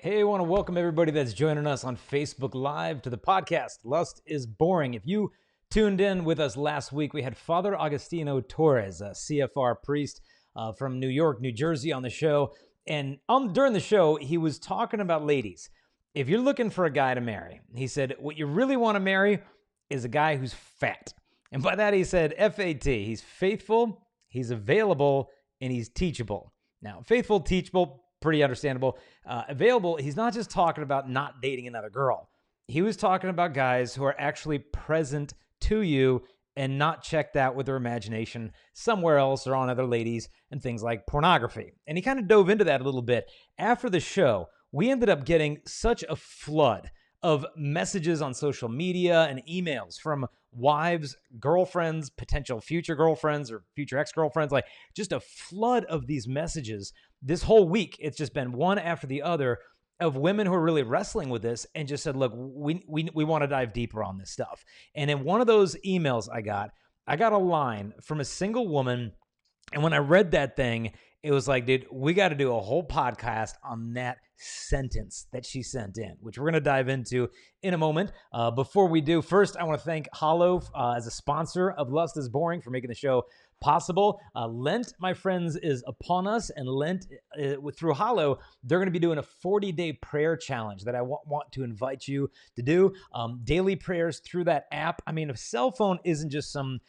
Hey, I want to welcome everybody that's joining us on Facebook Live to the podcast, Lust is Boring. If you tuned in with us last week, we had Father Agustino Torres, a CFR priest from New York, New Jersey on the show. And during the show, he was talking about ladies. If you're looking for a guy to marry, he said, what you really want to marry is a guy who's fat. And by that, he said F-A-T. He's faithful, he's available, and he's teachable. Now, faithful, teachable, pretty understandable. Available, he's not just talking about not dating another girl. He was talking about guys who are actually present to you and not checked out with their imagination somewhere else or on other ladies and things like pornography. And he kind of dove into that a little bit. After the show, we ended up getting such a flood of messages on social media and emails from wives, girlfriends, potential future girlfriends or future ex-girlfriends, like just a flood of these messages. This whole week, it's just been one after the other of women who are really wrestling with this and just said, look, we want to dive deeper on this stuff. And in one of those emails I got a line from a single woman. And when I read that thing, it was like, dude, we got to do a whole podcast on that sentence that she sent in, which we're going to dive into in a moment. Before we do, first, I want to thank Hollow as a sponsor of Lust is Boring for making the show possible. Lent, my friends, is upon us, and Lent, through Hollow, they're going to be doing a 40-day prayer challenge that I want to invite you to do. Daily prayers through that app. I mean, a cell phone isn't just some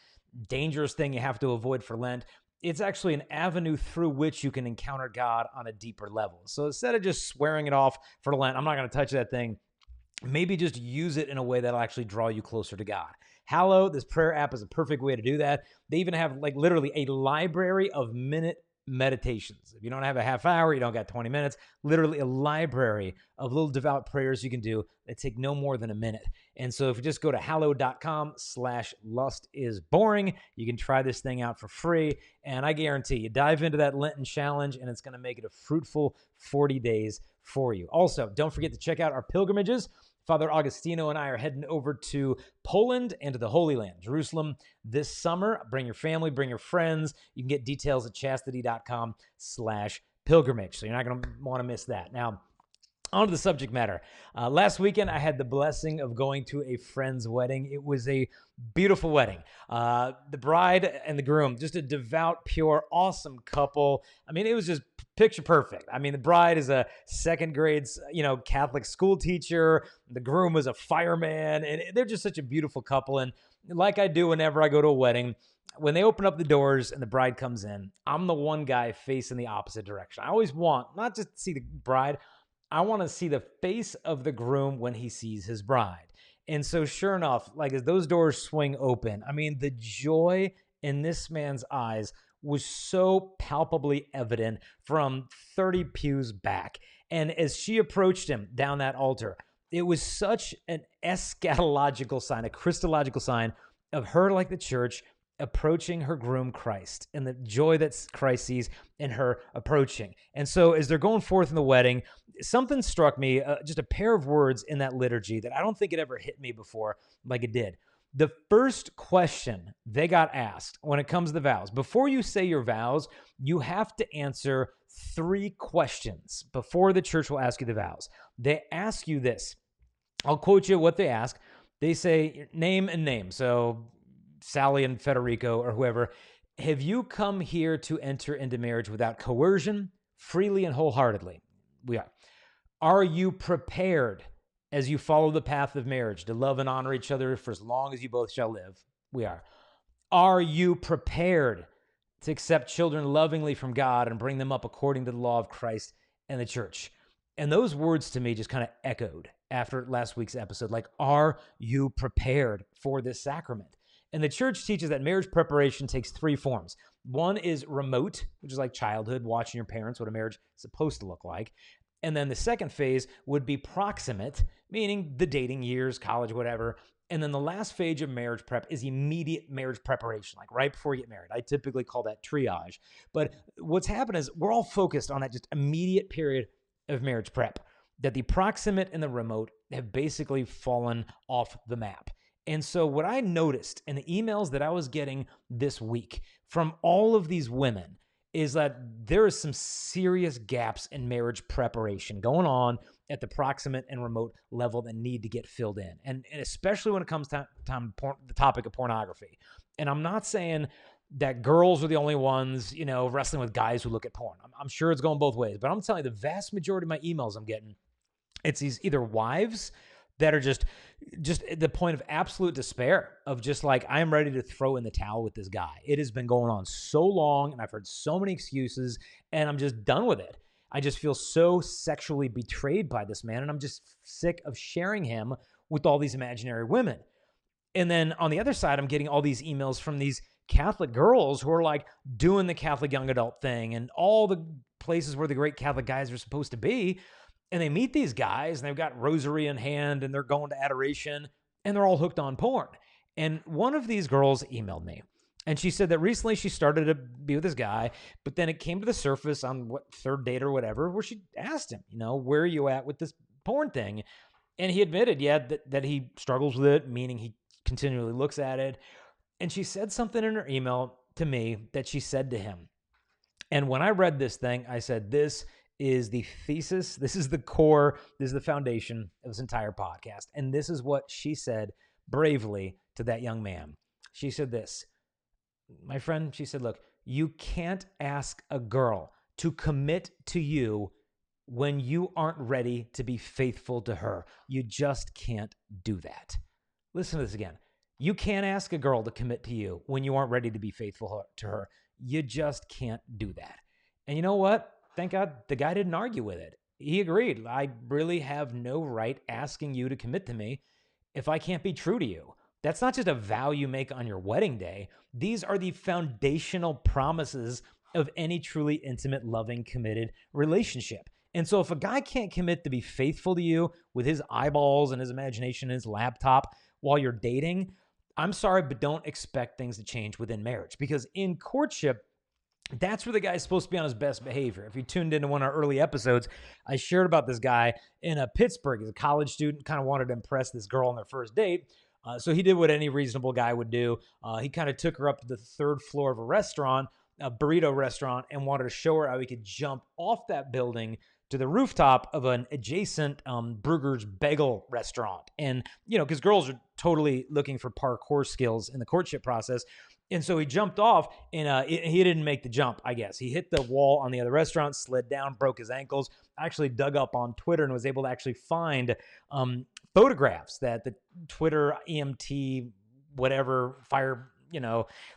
dangerous thing you have to avoid for Lent. It's actually an avenue through which you can encounter God on a deeper level. So instead of just swearing it off for Lent, I'm not going to touch that thing. Maybe just use it in a way that'll actually draw you closer to God. Hallow, this prayer app, is a perfect way to do that. They even have like literally a library of minute meditations. If you don't have a half hour, you don't got 20 minutes, literally a library of little devout prayers you can do that take no more than a minute. And so if you just go to hallow.com/lustisboring, you can try this thing out for free. And I guarantee you dive into that Lenten challenge and it's going to make it a fruitful 40 days for you. Also, don't forget to check out our pilgrimages. Father Agustino and I are heading over to Poland and to the Holy Land, Jerusalem, this summer. Bring your family, bring your friends. You can get details at chastity.com/pilgrimage. So you're not going to want to miss that. Now, on to the subject matter. Last weekend, I had the blessing of going to a friend's wedding. It was a beautiful wedding. The bride and the groom, just a devout, pure, awesome couple. I mean, it was just picture perfect. I mean, the bride is a second grade, Catholic school teacher. The groom was a fireman, and they're just such a beautiful couple. And like I do whenever I go to a wedding, when they open up the doors and the bride comes in, I'm the one guy facing the opposite direction. I always want not just to see the bride, I want to see the face of the groom when he sees his bride. And so sure enough, like as those doors swing open, I mean, the joy in this man's eyes was so palpably evident from 30 pews back. And as she approached him down that altar, it was such an eschatological sign, a Christological sign of her, like the church, approaching her groom Christ and the joy that Christ sees in her approaching. And so as they're going forth in the wedding, something struck me, just a pair of words in that liturgy that I don't think it ever hit me before like it did. The first question they got asked when it comes to the vows, before you say your vows, you have to answer 3 questions before the church will ask you the vows. They ask you this. I'll quote you what they ask. They say name and name. So Sally and Federico or whoever, have you come here to enter into marriage without coercion, freely and wholeheartedly? We are. Are you prepared as you follow the path of marriage to love and honor each other for as long as you both shall live? We are. Are you prepared to accept children lovingly from God and bring them up according to the law of Christ and the church? And those words to me just kind of echoed after last week's episode. Like, are you prepared for this sacrament? And the church teaches that marriage preparation takes 3 forms. One is remote, which is like childhood, watching your parents, what a marriage is supposed to look like. And then the second phase would be proximate, meaning the dating years, college, whatever. And then the last phase of marriage prep is immediate marriage preparation, like right before you get married. I typically call that triage. But what's happened is we're all focused on that just immediate period of marriage prep, that the proximate and the remote have basically fallen off the map. And so what I noticed in the emails that I was getting this week from all of these women is that there is some serious gaps in marriage preparation going on at the proximate and remote level that need to get filled in. And especially when it comes to the topic of pornography. And I'm not saying that girls are the only ones, wrestling with guys who look at porn. I'm sure it's going both ways, but I'm telling you, the vast majority of my emails I'm getting, it's these either wives that are just at the point of absolute despair of just like, I'm ready to throw in the towel with this guy. It has been going on so long and I've heard so many excuses and I'm just done with it. I just feel so sexually betrayed by this man and I'm just sick of sharing him with all these imaginary women. And then on the other side, I'm getting all these emails from these Catholic girls who are like doing the Catholic young adult thing and all the places where the great Catholic guys are supposed to be. And they meet these guys and they've got rosary in hand and they're going to adoration and they're all hooked on porn. And one of these girls emailed me and she said that recently she started to be with this guy, but then it came to the surface on third date or whatever, where she asked him, where are you at with this porn thing? And he admitted, that he struggles with it, meaning he continually looks at it. And she said something in her email to me that she said to him. And when I read this thing, I said, this is the thesis. This is the core. This is the foundation of this entire podcast. And this is what she said bravely to that young man. She said this, my friend, she said, look, you can't ask a girl to commit to you when you aren't ready to be faithful to her. You just can't do that. Listen to this again. You can't ask a girl to commit to you when you aren't ready to be faithful to her. You just can't do that. And you know what? Thank God the guy didn't argue with it. He agreed. I really have no right asking you to commit to me if I can't be true to you. That's not just a vow you make on your wedding day. These are the foundational promises of any truly intimate, loving, committed relationship. And so if a guy can't commit to be faithful to you with his eyeballs and his imagination and his laptop while you're dating, I'm sorry, but don't expect things to change within marriage. Because in courtship, that's where the guy's supposed to be on his best behavior. If you tuned into one of our early episodes, I shared about this guy in Pittsburgh. He's a college student, kind of wanted to impress this girl on their first date. So he did what any reasonable guy would do. He kind of took her up to the third floor of a restaurant, a burrito restaurant, and wanted to show her how he could jump off that building to the rooftop of an adjacent Brugger's Bagel restaurant. And, because girls are totally looking for parkour skills in the courtship process. And so he jumped off and he didn't make the jump, I guess. He hit the wall on the other restaurant, slid down, broke his ankles. I actually dug up on Twitter and was able to actually find photographs that the Twitter EMT, whatever,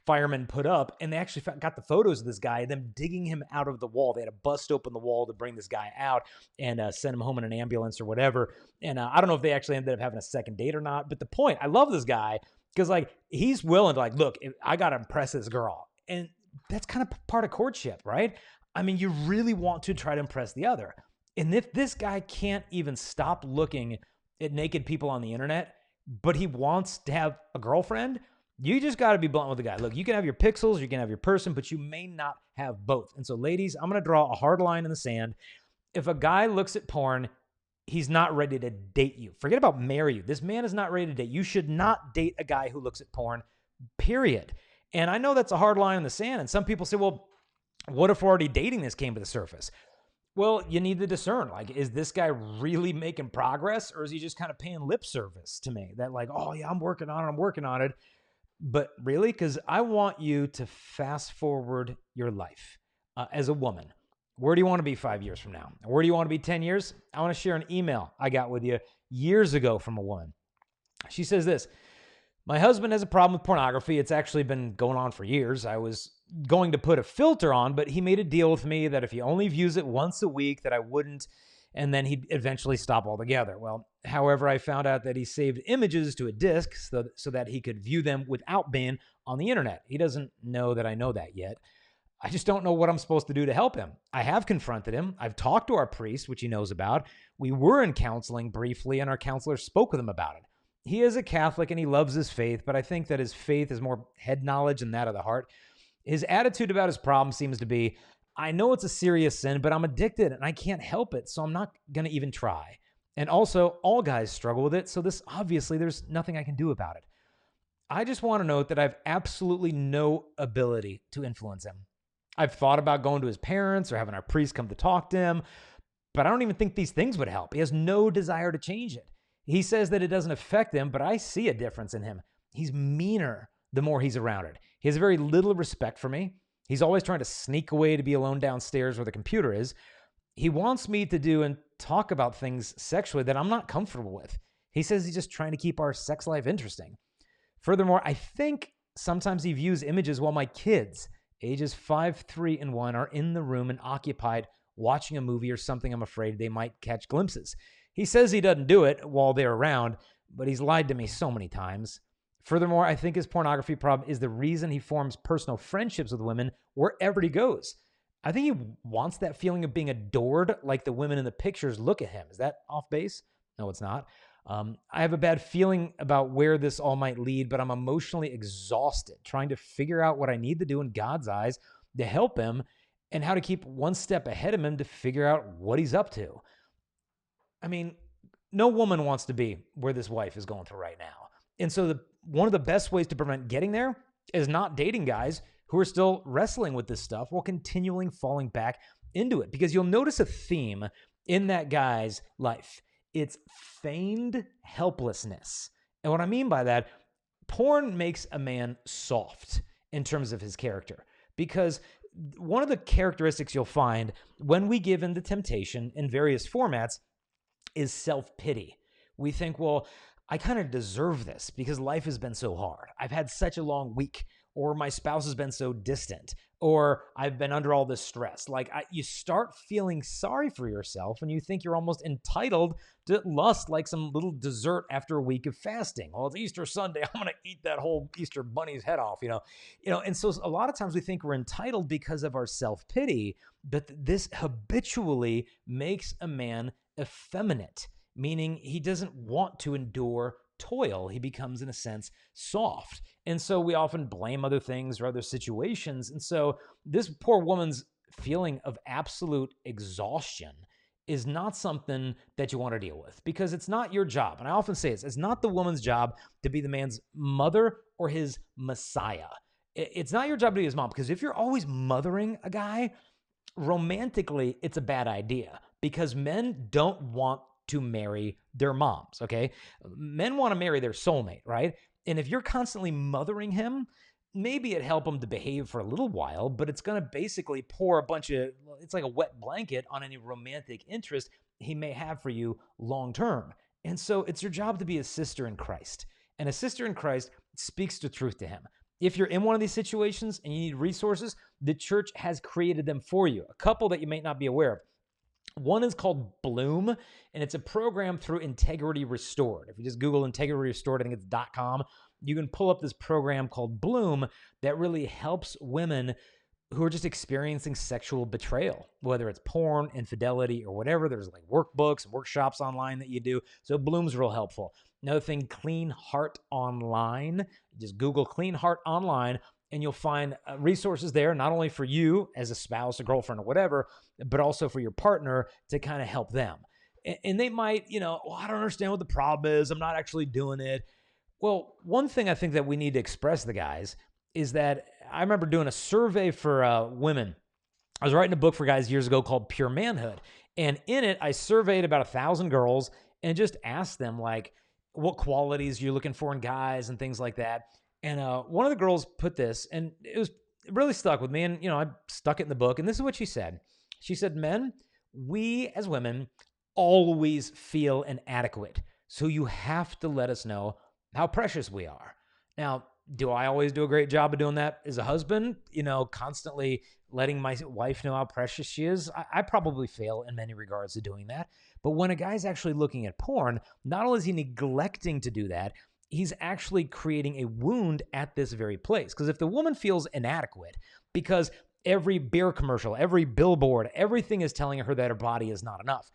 firemen put up. And they actually got the photos of this guy, them digging him out of the wall. They had to bust open the wall to bring this guy out and send him home in an ambulance or whatever. And I don't know if they actually ended up having a second date or not. But the point, I love this guy. Because, he's willing to, look, I got to impress this girl. And that's kind of part of courtship, right? I mean, you really want to try to impress the other. And if this guy can't even stop looking at naked people on the internet, but he wants to have a girlfriend, you just got to be blunt with the guy. Look, you can have your pixels, you can have your person, but you may not have both. And so, ladies, I'm going to draw a hard line in the sand. If a guy looks at porn, he's not ready to date you. Forget about marry you. This man is not ready to date. You should not date a guy who looks at porn, period. And I know that's a hard line in the sand. And some people say, well, what if already dating this came to the surface? Well, you need to discern, is this guy really making progress or is he just kind of paying lip service to me? That oh yeah, I'm working on it. But really, because I want you to fast forward your life as a woman. Where do you want to be 5 years from now? Where do you want to be 10 years? I want to share an email I got with you years ago from a woman. She says this, my husband has a problem with pornography. It's actually been going on for years. I was going to put a filter on, but he made a deal with me that if he only views it once a week, that I wouldn't, and then he'd eventually stop altogether. Well, however, I found out that he saved images to a disk so that he could view them without being on the internet. He doesn't know that I know that yet. I just don't know what I'm supposed to do to help him. I have confronted him. I've talked to our priest, which he knows about. We were in counseling briefly, and our counselor spoke with him about it. He is a Catholic, and he loves his faith, but I think that his faith is more head knowledge than that of the heart. His attitude about his problem seems to be, I know it's a serious sin, but I'm addicted, and I can't help it, so I'm not going to even try. And also, all guys struggle with it, so obviously there's nothing I can do about it. I just want to note that I have absolutely no ability to influence him. I've thought about going to his parents or having our priest come to talk to him, but I don't even think these things would help. He has no desire to change it. He says that it doesn't affect him, but I see a difference in him. He's meaner the more he's around it. He has very little respect for me. He's always trying to sneak away to be alone downstairs where the computer is. He wants me to do and talk about things sexually that I'm not comfortable with. He says he's just trying to keep our sex life interesting. Furthermore, I think sometimes he views images while my kids, ages 5, 3, and 1, are in the room and occupied watching a movie or something I'm afraid they might catch glimpses. He says he doesn't do it while they're around, but he's lied to me so many times. Furthermore, I think his pornography problem is the reason he forms personal friendships with women wherever he goes. I think he wants that feeling of being adored like the women in the pictures look at him. Is that off base? No, it's not. I have a bad feeling about where this all might lead, but I'm emotionally exhausted trying to figure out what I need to do in God's eyes to help him and how to keep one step ahead of him to figure out what he's up to. I mean, no woman wants to be where this wife is going through right now. And so one of the best ways to prevent getting there is not dating guys who are still wrestling with this stuff while continually falling back into it. Because you'll notice a theme in that guy's life. It's feigned helplessness. And what I mean by that, porn makes a man soft in terms of his character. Because one of the characteristics you'll find when we give in to temptation in various formats is self-pity. We think, well, I kind of deserve this because life has been so hard. I've had such a long week, or my spouse has been so distant, or I've been under all this stress. You start feeling sorry for yourself and you think you're almost entitled to lust like some little dessert after a week of fasting. Well, it's Easter Sunday. I'm going to eat that whole Easter bunny's head off, And so a lot of times we think we're entitled because of our self-pity, but this habitually makes a man effeminate, meaning he doesn't want to endure toil. He becomes, in a sense, soft. And so we often blame other things or other situations. And so this poor woman's feeling of absolute exhaustion is not something that you want to deal with because it's not your job. And I often say it's not the woman's job to be the man's mother or his messiah. It's not your job to be his mom, because if you're always mothering a guy, romantically, it's a bad idea because men don't want to marry their moms, okay? Men want to marry their soulmate, right? And if you're constantly mothering him, maybe it'd help him to behave for a little while, but it's going to basically pour it's like a wet blanket on any romantic interest he may have for you long term. And so it's your job to be a sister in Christ. And a sister in Christ speaks the truth to him. If you're in one of these situations and you need resources, the church has created them for you. A couple that you may not be aware of. One is called Bloom, and it's a program through Integrity Restored. If you just Google Integrity Restored, I think it's .com, you can pull up this program called Bloom that really helps women who are just experiencing sexual betrayal, whether it's porn, infidelity, or whatever. There's like workbooks and workshops online that you do. So Bloom's real helpful. Another thing, Clean Heart Online. Just Google Clean Heart Online, and you'll find resources there, not only for you as a spouse, a girlfriend, or whatever, but also for your partner to kind of help them. And they might, well, I don't understand what the problem is. I'm not actually doing it. Well, one thing I think that we need to express to the guys is that I remember doing a survey for women. I was writing a book for guys years ago called Pure Manhood. And in it, I surveyed about 1,000 girls and just asked them, what qualities you're looking for in guys and things like that. And one of the girls put this, and it really stuck with me. And, I stuck it in the book. And this is what she said. She said, men, we as women always feel inadequate. So you have to let us know how precious we are. Now, do I always do a great job of doing that as a husband? Constantly letting my wife know how precious she is? I probably fail in many regards to doing that. But when a guy's actually looking at porn, not only is he neglecting to do that, he's actually creating a wound at this very place. Because if the woman feels inadequate because every beer commercial, every billboard, everything is telling her that her body is not enough,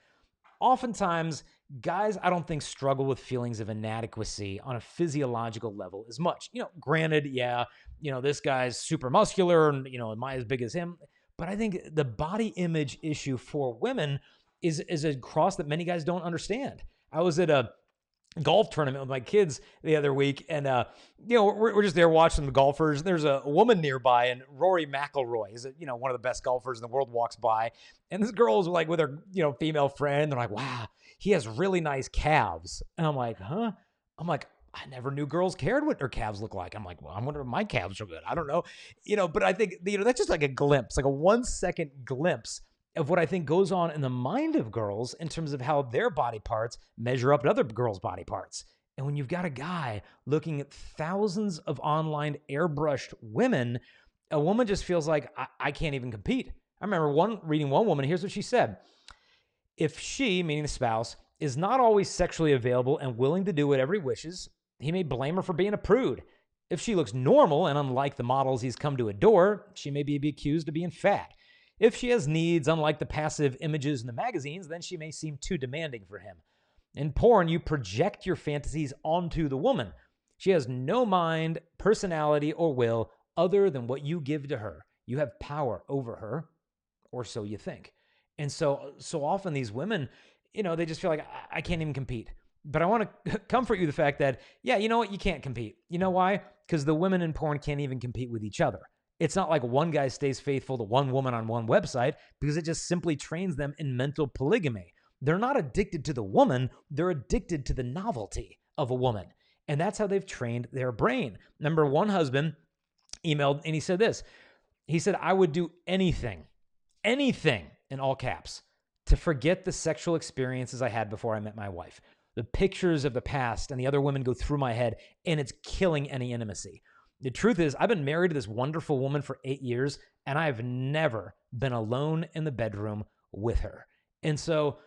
oftentimes guys, I don't think, struggle with feelings of inadequacy on a physiological level as much. Granted, this guy's super muscular and, am I as big as him? But I think the body image issue for women is a cross that many guys don't understand. I was at a golf tournament with my kids the other week, and we're just there watching the golfers. There's a woman nearby, and Rory McIlroy is one of the best golfers in the world, walks by, and this girl's like with her female friend. They're like, "Wow, he has really nice calves," and I'm like, "Huh?" I'm like, I never knew girls cared what their calves look like. I'm like, well, I wonder if my calves are good. I don't know, but I think that's just like a glimpse, like a 1 second glimpse of what I think goes on in the mind of girls in terms of how their body parts measure up to other girls' body parts. And when you've got a guy looking at thousands of online airbrushed women, a woman just feels like, I can't even compete. I remember reading one woman, here's what she said. If she, meaning the spouse, is not always sexually available and willing to do whatever he wishes, he may blame her for being a prude. If she looks normal and unlike the models he's come to adore, she may be accused of being fat. If she has needs, unlike the passive images in the magazines, then she may seem too demanding for him. In porn, you project your fantasies onto the woman. She has no mind, personality, or will other than what you give to her. You have power over her, or so you think. And so often these women, they just feel like, I can't even compete. But I want to comfort you the fact that, yeah, you know what? You can't compete. You know why? Because the women in porn can't even compete with each other. It's not like one guy stays faithful to one woman on one website, because it just simply trains them in mental polygamy. They're not addicted to the woman. They're addicted to the novelty of a woman. And that's how they've trained their brain. Number one husband emailed and he said this. He said, I would do anything, in all caps, to forget the sexual experiences I had before I met my wife. The pictures of the past and the other women go through my head, and it's killing any intimacy. The truth is, I've been married to this wonderful woman for 8 years, and I've never been alone in the bedroom with her. And so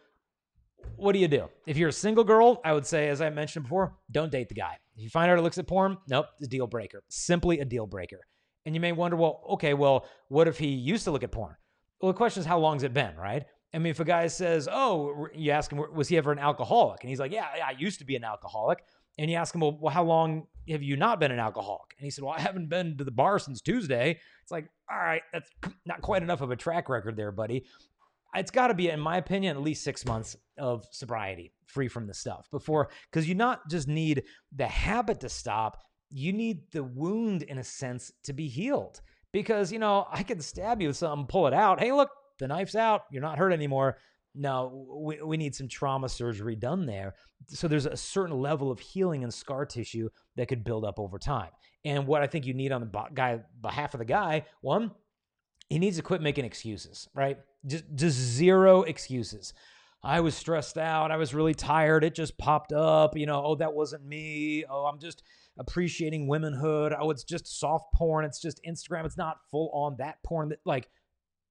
what do you do? If you're a single girl, I would say, as I mentioned before, don't date the guy. If you find out he looks at porn, nope, it's a deal breaker. Simply a deal breaker. And you may wonder, what if he used to look at porn? Well, the question is, how long has it been, right? I mean, if a guy says, you ask him, was he ever an alcoholic? And he's like, yeah, I used to be an alcoholic. And you ask him, well, how long have you not been an alcoholic? And he said, well, I haven't been to the bar since Tuesday. It's like, all right, that's not quite enough of a track record there, buddy. It's got to be, in my opinion, at least 6 months of sobriety, free from the stuff before, because you not just need the habit to stop, you need the wound, in a sense, to be healed. Because, I can stab you with something, pull it out. Hey, look, the knife's out. You're not hurt anymore. No, we need some trauma surgery done there. So there's a certain level of healing and scar tissue that could build up over time. And what I think you need on the behalf of the guy, one, he needs to quit making excuses, right? Just zero excuses. I was stressed out. I was really tired. It just popped up. That wasn't me. I'm just appreciating womanhood. It's just soft porn. It's just Instagram. It's not full on that porn.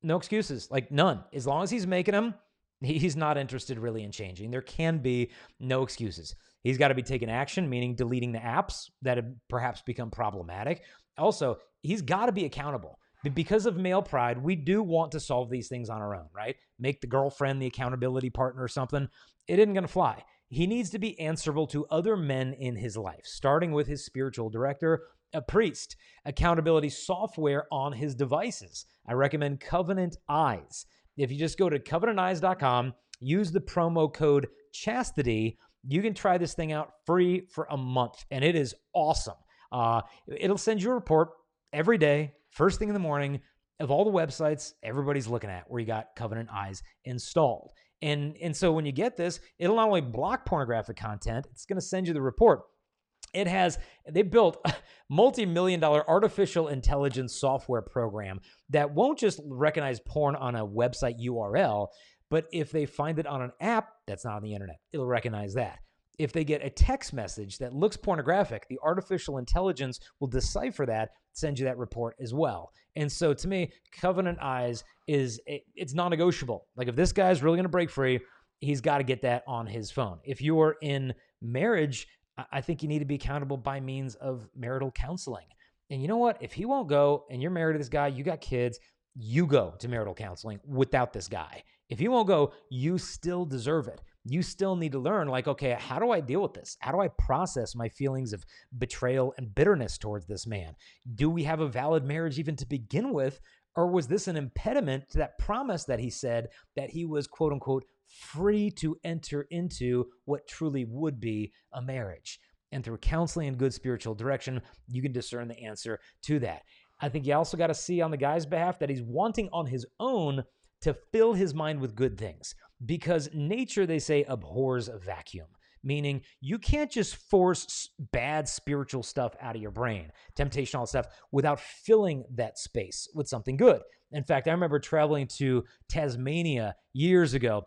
No excuses, none. As long as he's making them, he's not interested really in changing. There can be no excuses. He's got to be taking action, meaning deleting the apps that have perhaps become problematic. Also, he's got to be accountable. Because of male pride, we do want to solve these things on our own, right? Make the girlfriend the accountability partner or something. It isn't going to fly. He needs to be answerable to other men in his life, starting with his spiritual director, a priest, accountability software on his devices. I recommend Covenant Eyes. If you just go to covenanteyes.com, use the promo code chastity, you can try this thing out free for a month, and it is awesome. It'll send you a report every day, first thing in the morning, of all the websites everybody's looking at where you got Covenant Eyes installed. And so when you get this, it'll not only block pornographic content, it's going to send you the report. They built a multi-million-dollar artificial intelligence software program that won't just recognize porn on a website URL, but if they find it on an app that's not on the internet, it'll recognize that. If they get a text message that looks pornographic, the artificial intelligence will decipher that, send you that report as well. And so to me, Covenant Eyes it's non-negotiable. If this guy's really going to break free, he's got to get that on his phone. If you're in marriage, I think you need to be accountable by means of marital counseling. And you know what? If he won't go and you're married to this guy, you got kids, you go to marital counseling without this guy. If he won't go, you still deserve it. You still need to learn, okay, how do I deal with this? How do I process my feelings of betrayal and bitterness towards this man? Do we have a valid marriage even to begin with? Or was this an impediment to that promise that he said that he was, quote unquote, free to enter into what truly would be a marriage. And through counseling and good spiritual direction, you can discern the answer to that. I think you also got to see on the guy's behalf that he's wanting on his own to fill his mind with good things, because nature, they say, abhors a vacuum, meaning you can't just force bad spiritual stuff out of your brain, temptation, all that stuff, without filling that space with something good. In fact, I remember traveling to Tasmania years ago,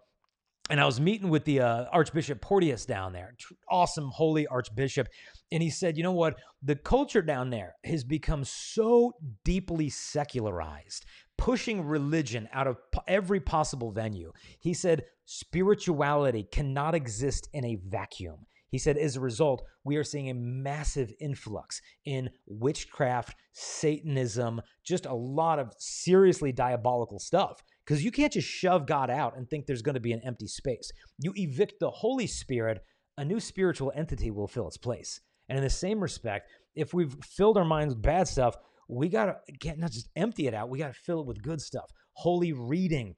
and I was meeting with the Archbishop Porteous down there, awesome holy archbishop. And he said, you know what? The culture down there has become so deeply secularized, pushing religion out of every possible venue. He said, spirituality cannot exist in a vacuum. He said, as a result, we are seeing a massive influx in witchcraft, Satanism, just a lot of seriously diabolical stuff. Because you can't just shove God out and think there's going to be an empty space. You evict the Holy Spirit, a new spiritual entity will fill its place. And in the same respect, if we've filled our minds with bad stuff, we can't not just empty it out, we got to fill it with good stuff. Holy reading,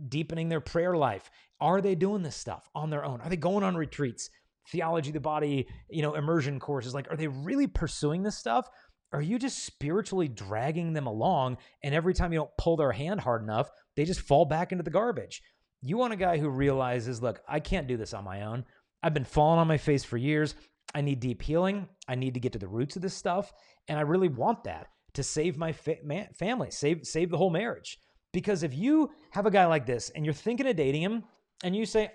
deepening their prayer life. Are they doing this stuff on their own? Are they going on retreats? Theology of the body, immersion courses. Like, are they really pursuing this stuff? Are you just spiritually dragging them along, and every time you don't pull their hand hard enough, they just fall back into the garbage? You want a guy who realizes, look, I can't do this on my own. I've been falling on my face for years. I need deep healing. I need to get to the roots of this stuff, and I really want that to save my family, save the whole marriage. Because if you have a guy like this and you're thinking of dating him, and you say,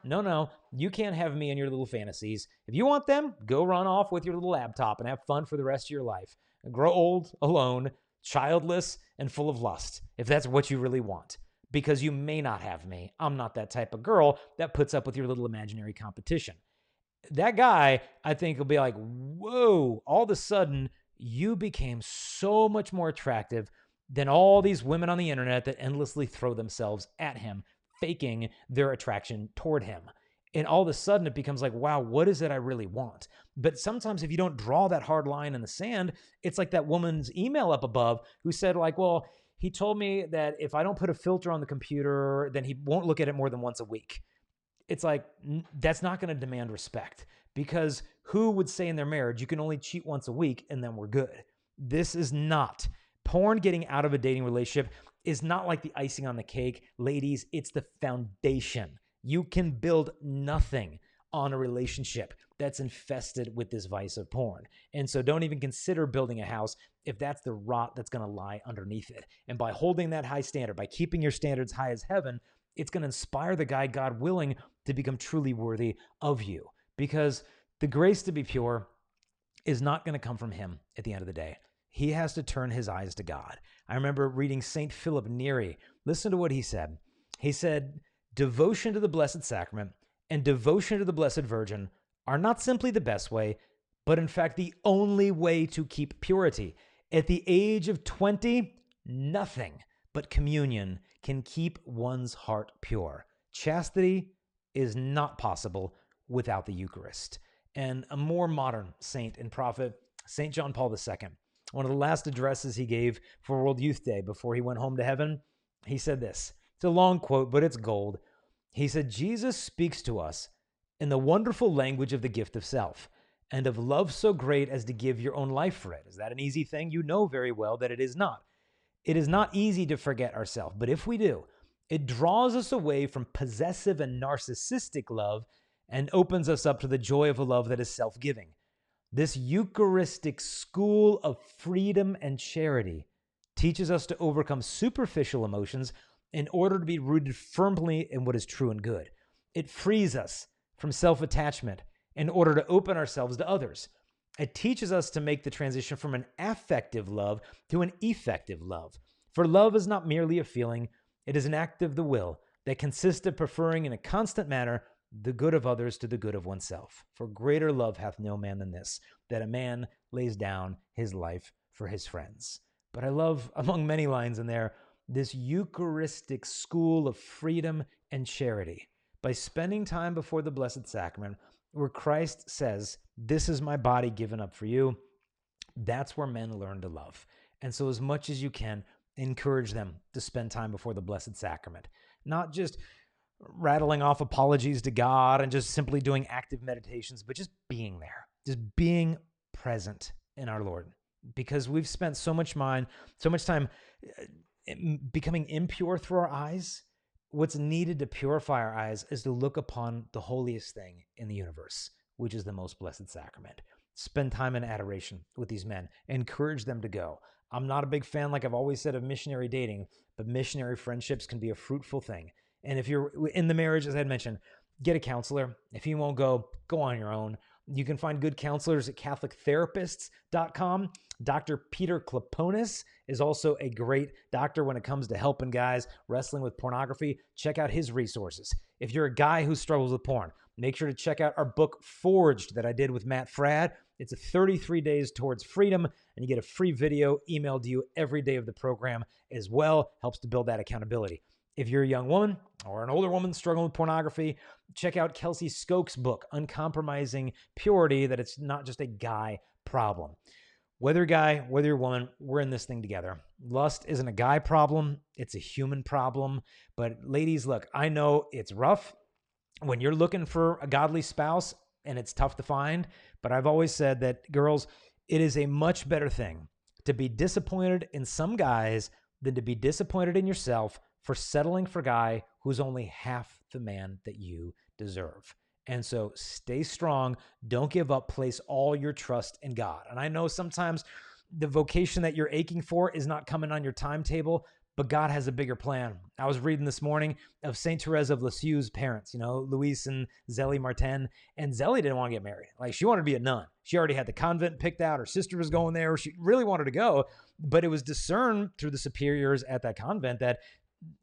no, you can't have me and your little fantasies. If you want them, go run off with your little laptop and have fun for the rest of your life. And grow old, alone, childless, and full of lust, if that's what you really want. Because you may not have me. I'm not that type of girl that puts up with your little imaginary competition. That guy, I think, will be like, whoa, all of a sudden, you became so much more attractive than all these women on the internet that endlessly throw themselves at him, faking their attraction toward him. And all of a sudden it becomes like, wow, what is it I really want? But sometimes if you don't draw that hard line in the sand, it's like that woman's email up above who said like, well, he told me that if I don't put a filter on the computer, then he won't look at it more than once a week. It's like, that's not going to demand respect, because who would say in their marriage, you can only cheat once a week and then we're good? This is not. Porn getting out of a dating relationship is not like the icing on the cake. Ladies, it's the foundation. You can build nothing on a relationship that's infested with this vice of porn. And so don't even consider building a house if that's the rot that's going to lie underneath it. And by holding that high standard, by keeping your standards high as heaven, it's going to inspire the guy, God willing, to become truly worthy of you. Because the grace to be pure is not going to come from him at the end of the day. He has to turn his eyes to God. I remember reading St. Philip Neri. Listen to what he said. He said, devotion to the Blessed Sacrament and devotion to the Blessed Virgin are not simply the best way, but in fact the only way to keep purity. At the age of 20, nothing but communion can keep one's heart pure. Chastity is not possible without the Eucharist. And a more modern saint and prophet, St. John Paul II, one of the last addresses he gave for World Youth Day before he went home to heaven, he said this. It's a long quote, but it's gold. He said, Jesus speaks to us in the wonderful language of the gift of self and of love so great as to give your own life for it. Is that an easy thing? You know very well that it is not. It is not easy to forget ourselves, but if we do, it draws us away from possessive and narcissistic love and opens us up to the joy of a love that is self-giving. This Eucharistic school of freedom and charity teaches us to overcome superficial emotions in order to be rooted firmly in what is true and good. It frees us from self-attachment in order to open ourselves to others. It teaches us to make the transition from an affective love to an effective love. For love is not merely a feeling, it is an act of the will that consists of preferring in a constant manner the good of others to the good of oneself. For greater love hath no man than this, that a man lays down his life for his friends. But I love, among many lines in there, this Eucharistic school of freedom and charity. By spending time before the Blessed Sacrament, where Christ says, this is my body given up for you, that's where men learn to love. And so as much as you can, encourage them to spend time before the Blessed Sacrament. Not just rattling off apologies to God and just simply doing active meditations, but just being there, just being present in our Lord. Because we've spent so much time becoming impure through our eyes. What's needed to purify our eyes is to look upon the holiest thing in the universe, which is the most blessed sacrament. Spend time in adoration with these men. Encourage them to go. I'm not a big fan, like I've always said, of missionary dating, but missionary friendships can be a fruitful thing. And if you're in the marriage, as I had mentioned, get a counselor. If you won't go, go on your own. You can find good counselors at CatholicTherapists.com. Dr. Peter Klaponis is also a great doctor when it comes to helping guys wrestling with pornography. Check out his resources. If you're a guy who struggles with porn, make sure to check out our book, Forged, that I did with Matt Fradd. It's a 33 days towards freedom, and you get a free video emailed to you every day of the program as well. Helps to build that accountability. If you're a young woman or an older woman struggling with pornography, check out Kelsey Skoke's book, Uncompromising Purity, that it's not just a guy problem. Whether you're a guy, whether you're a woman, we're in this thing together. Lust isn't a guy problem. It's a human problem. But ladies, look, I know it's rough when you're looking for a godly spouse and it's tough to find. But I've always said that, girls, it is a much better thing to be disappointed in some guys than to be disappointed in yourself for settling for a guy who's only half the man that you deserve. And so stay strong. Don't give up. Place all your trust in God. And I know sometimes the vocation that you're aching for is not coming on your timetable, but God has a bigger plan. I was reading this morning of Saint Therese of Lisieux's parents, Louise and Zélie Martin. And Zélie didn't want to get married. Like, she wanted to be a nun. She already had the convent picked out. Her sister was going there. She really wanted to go. But it was discerned through the superiors at that convent that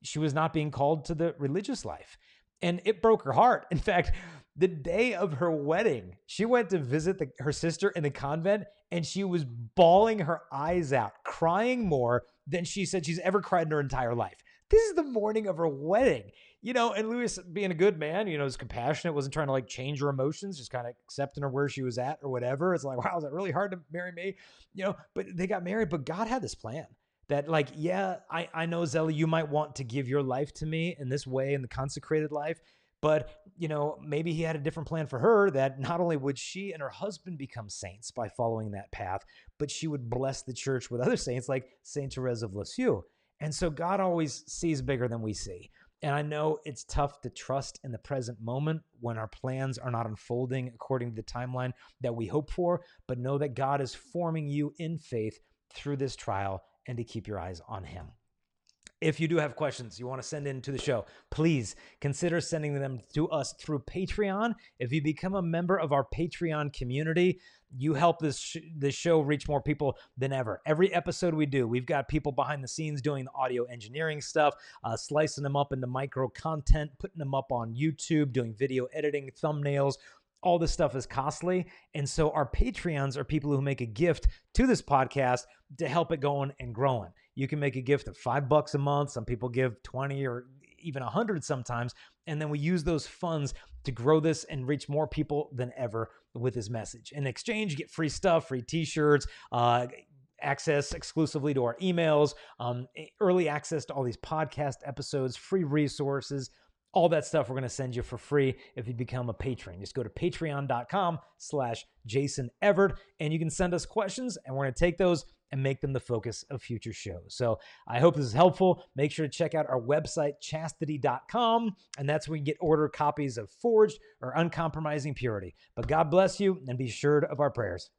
she was not being called to the religious life. And it broke her heart. In fact, the day of her wedding, she went to visit her sister in the convent, and she was bawling her eyes out, crying more than she said she's ever cried in her entire life. This is the morning of her wedding, and Louis, being a good man, was compassionate, wasn't trying to change her emotions, just kind of accepting her where she was at or whatever. It's like, wow, is that really hard to marry me? But they got married, but God had this plan. That I know, Zélie, you might want to give your life to me in this way, in the consecrated life, but, maybe he had a different plan for her, that not only would she and her husband become saints by following that path, but she would bless the church with other saints like Saint Therese of Lisieux. And so God always sees bigger than we see. And I know it's tough to trust in the present moment when our plans are not unfolding according to the timeline that we hope for, but know that God is forming you in faith through this trial, and to keep your eyes on him. If you do have questions you want to send in to the show, please consider sending them to us through Patreon. If you become a member of our Patreon community, you help this show reach more people than ever. Every episode we do, we've got people behind the scenes doing the audio engineering stuff, slicing them up into micro content, putting them up on YouTube, doing video editing, thumbnails. All this stuff is costly. And so our Patreons are people who make a gift to this podcast to help it going and growing. You can make a gift of $5 a month. Some people give 20 or even 100 sometimes. And then we use those funds to grow this and reach more people than ever with this message. In exchange, you get free stuff, free t-shirts, access exclusively to our emails, early access to all these podcast episodes, free resources. All that stuff we're going to send you for free if you become a patron. Just go to patreon.com/Jason Evert, and you can send us questions, and we're going to take those and make them the focus of future shows. So I hope this is helpful. Make sure to check out our website, chastity.com, and that's where you get order copies of Forged or Uncompromising Purity. But God bless you, and be assured of our prayers.